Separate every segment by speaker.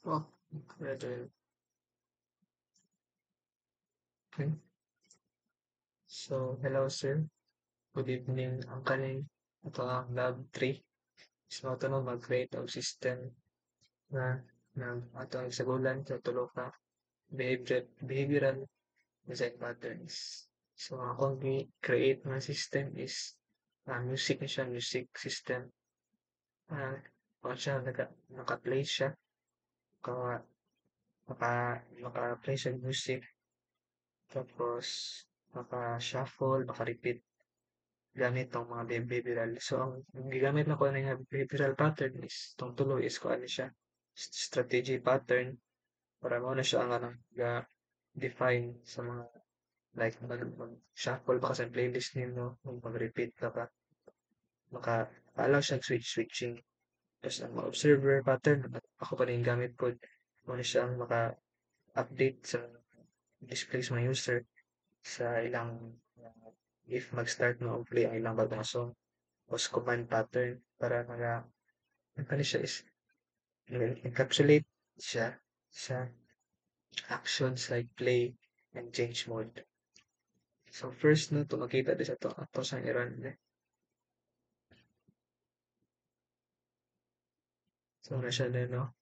Speaker 1: Oh, graduate. Okay. So, hello sir. Good evening. Ang kaning ito ang lab 3. So, ito no, mag-create og system na ato ang sagulan sa tulo ka behavioral design patterns. So, akong create na system is music na siya, music system. Uh, siya, naka-play siya. Naka, naka-play siya music. Tapos, naka-shuffle, naka-repeat gamit tong mga behavioral. So, ang gigamit na ko na nga behavioral pattern is tong tuloy is kung ano siya strategy pattern para mo na siya ang anong define sa mga like mag-shuffle ba sa playlist ninyo mag-repeat ka pa maka-allow siya switching. Tapos ang mga observer pattern ako pa rin gamit po mo na siya ang maka-update sa display sa mga user sa ilang if mag-start na o play ang ilang bagong song o command pattern para ano siya is encapsulate siya sa actions like play and change mode. So first no to makita din sa to ato sa i-run so na siya din no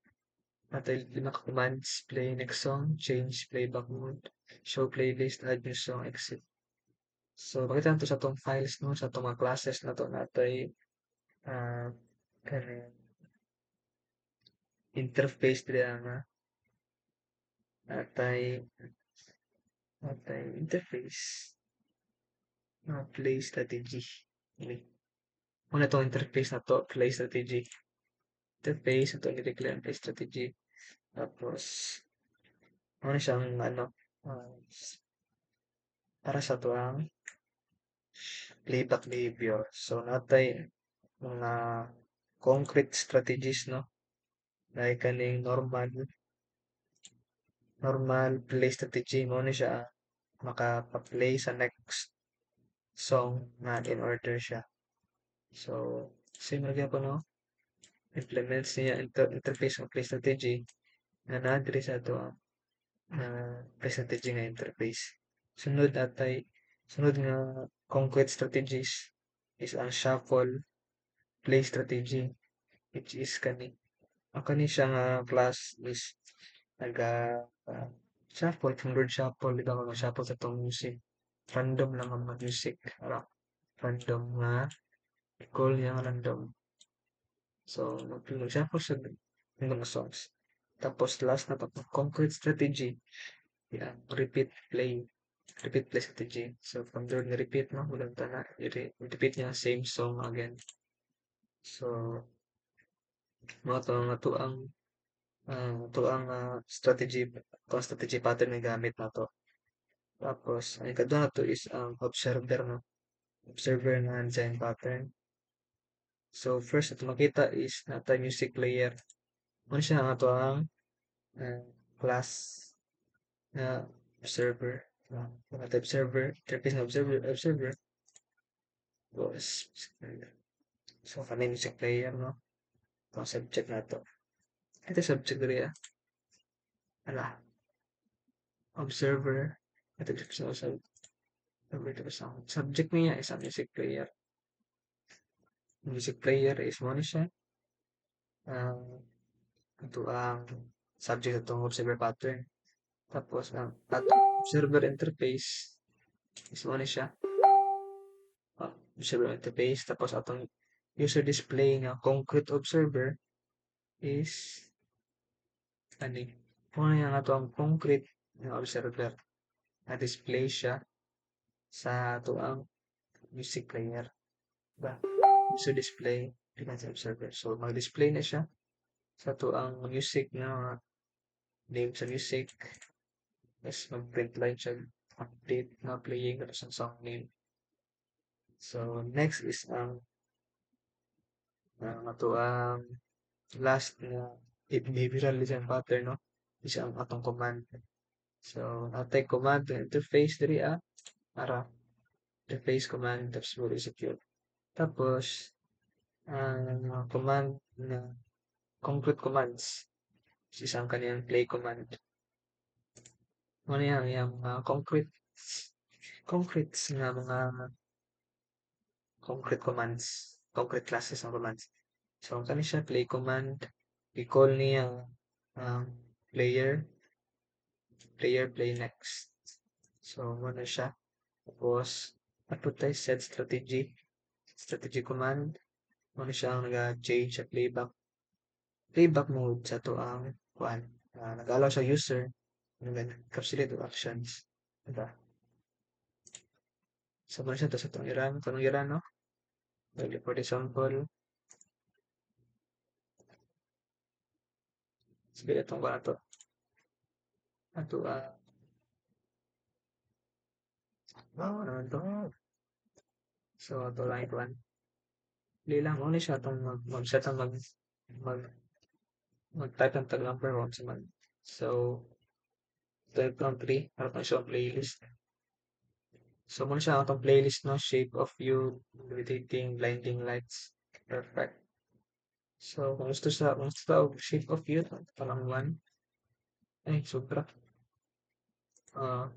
Speaker 1: atay lima ka commands play next song change playback mode show playlist add new song exit. So makita nato sa tong files no sa tong mga classes na to natay uh, kaning interface diri nga natay interface play strategy. Ini. Muna tong interface na to, play strategy. Interface, ito ni-declare play strategy. Tapos, ano siyang, uh, para sa to ang playback behavior. So, natay mga concrete strategies, no? Like kaning normal play strategy mo na siya makapa-play sa next song na in order siya. So, same lagi ako, no? Implements niya interface ng play strategy na na-address sa to play strategy nga interface. Sunod atay sunod nga concrete strategies is ang shuffle play strategy which is kani siya nga class is naga uh, shuffle kung word shuffle di ba mga shuffle sa tong music random lang ang mga music random nga call niya nga random so mag-shuffle siya ng mga songs tapos last na pa concrete strategy yeah, repeat play strategy. So from there ni-repeat no, ulang tana, repeat niya same song again. So mga to nga to ang strategy pattern na gamit na to. Tapos ang ikadwa na to is ang observer no, observer nga design pattern. So first at makita is nata music player. Ano siya nga to ang uh, class na observer. Nata observer, interface na observer was so kani music player no. Itong subject na to. Ito subject diri ala observer ito sa subject niya is a music player. Music player is mo ni siya ang ito ang subject itong observer pattern. Tapos ang atong observer interface is mo ni siya observer interface tapos atong user display nga concrete observer is ani mo nga ato ang concrete nga observer na display siya sa ato ang music player ba user display defense observer so mag-display na siya sa ato ang music nga name sa music is mag-print line siya update na playing na sa song name so next is ang ato ang last na behavioral design pattern no is ang atong command so atay command to interface diri para interface command tapos mo execute tapos ang command na concrete commands isang kaniyang play command. Ano yan, yung mga concrete nga mga concrete commands, concrete classes ng commands. So, kani siya play command, i-call niya ang player, play next. So, ano siya. Tapos, ato tayo set strategy command. Ano siya ang nag-change sa playback mode sa to ang kuan. Nag-allow sa user nag-encapsulate of actions. Diba? So, muna siya to sa itong Iran, no? Like, for example, sabi itong kuan to. Ato, naman to. So, ato lang ikuan. Hindi lang, muna siya itong mag-set ang mag, mag-type ng tag number 1 sa man. So, type ng 3, para pa siya playlist. So, muna siya itong playlist, no? Shape of you, meditating, blinding lights. Perfect. So, kung gusto sa shape of you, parang 1. Ay, sobra.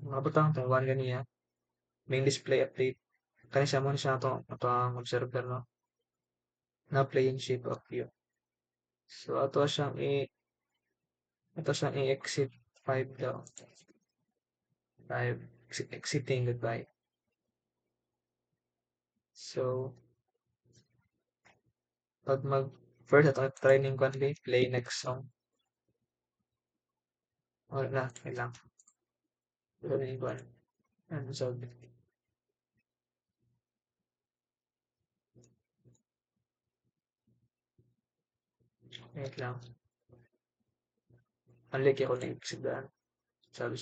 Speaker 1: Mabutang itong 1 ganiya. Main display update. Kani siya muna siya ito ang observer, no? Na playing shape of you. So, ito siyang i-exit 5 daw. 5, exiting, goodbye. So, pag first ito training ko play next song. Wala na, kailang. Wala na yung ano sabi? Wait lang. Unlike ako na exit daan. Sabi.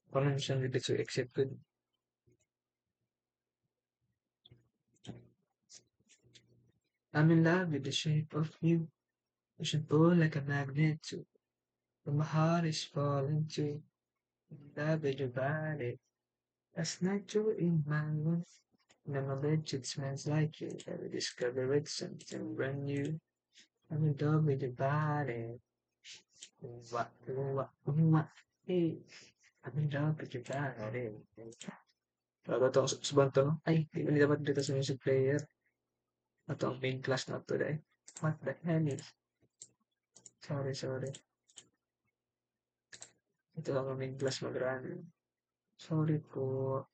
Speaker 1: Paano siya dito to exit good? I'm in love with the shape of you. You should pull like a magnet too. But my heart is falling too. In love with your body. Last night you were in my room. Now my bed smells like you. Every discover it's something brand new. I'm in love with your body. Uwa. Hey, I'm in love with your body. Bago ito, subang to, ay, hindi dapat dito sa music player. Ito ang main class na today. What the hell is? Sorry. Ito ang main class mag-run. Sorry po.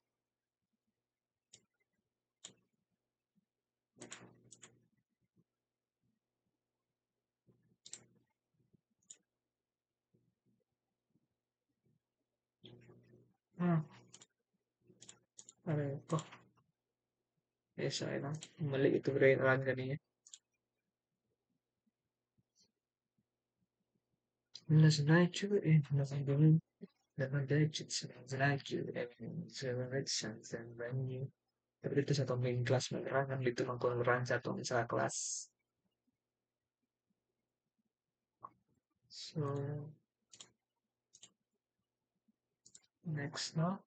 Speaker 1: Ah, ano ito? Yes, okay lang. Mali ito run kanina. Last night you were in my room. Never did it smells like you. Everything's red something brand new. Tapi dito sa itong main class mag-run. Ang dito lang kung run sa itong sa class. So, next na.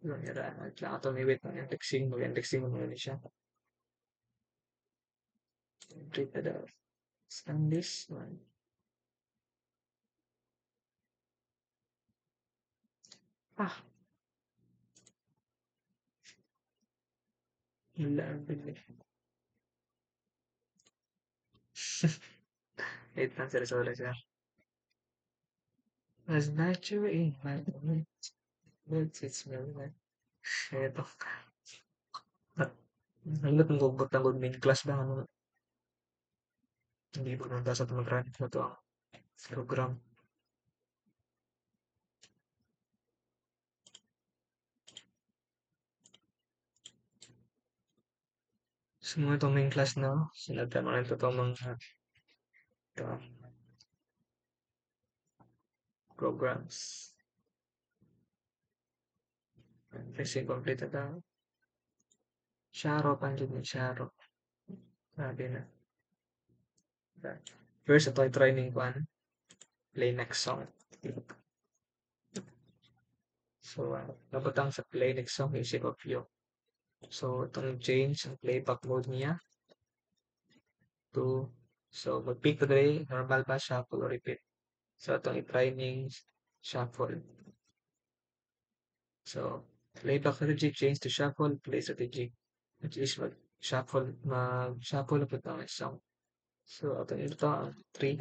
Speaker 1: Yung nira. Wait lang ito. May wait ng indexing. Mag-indexing mo muna siya. Treat na daw. Stand this one. Ah, wala ang bili. Wait lang, sorry siya. Last night you were in my room. But it smells like. Ito. Nalit ng gugot ng good main class ba? Ano, hindi po nang sa mag-run na to ang program. So, mga itong main class na, sinagdan mo na ito itong mga ito, programs. Kasi complete ito. Sharo, panjud ni Sharo. Sabi na. First, ito ay training ko play next song. So, nabutang sa play next song, Music of You. So, itong change ang playback mode niya to So, mag-pick today, normal ba, shuffle or repeat? So, itong i-try ning shuffle. So, playback strategy, change to shuffle, play strategy, which is mag-shuffle po ang song. So, ito ang 3,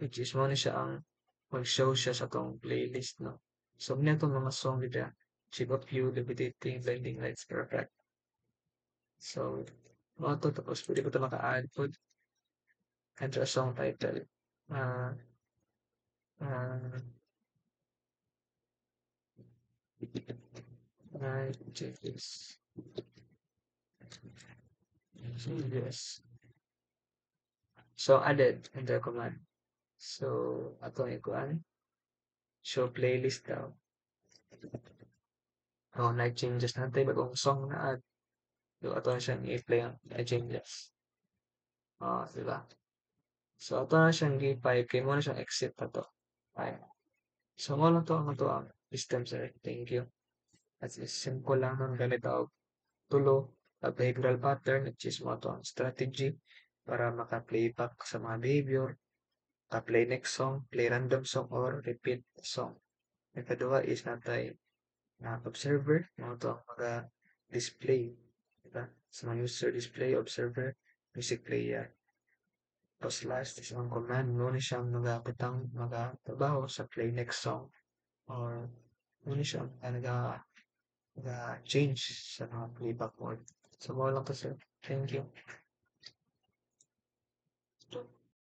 Speaker 1: which is mo na siya ang mag-show siya sa itong playlist, no? So, muna itong mga song dito, Shape of You, Levitating, Blinding Lights, Perfect. So, mga to, tapos pwede ko ito maka-add po, enter a song title. Uh, uh, check this. So, yes. So, added, enter command. So, atong ikuan, show playlist daw. Oh, nag-changes natin, bagong song na add. So, ato na siyang i-play ang changes. Oh, diba? So, ato na siyang i-5, kay mo na siyang exit na to. Ay. So, mo lang to, ang to ang system, sir. Thank you. At simple lang ng ganito og tulo, a behavioral pattern, which is mo to ang strategy para maka-playback sa mga behavior, ka-play next song, play random song, or repeat song. Ikaduha is natay observer, mga to ang display, diba? Sa mga user display, observer, music player. Tapos last is ang command, muna siyang trabaho sa play next song or muna siyang change sa mga playback mode. So, mo lang to sir. Thank you.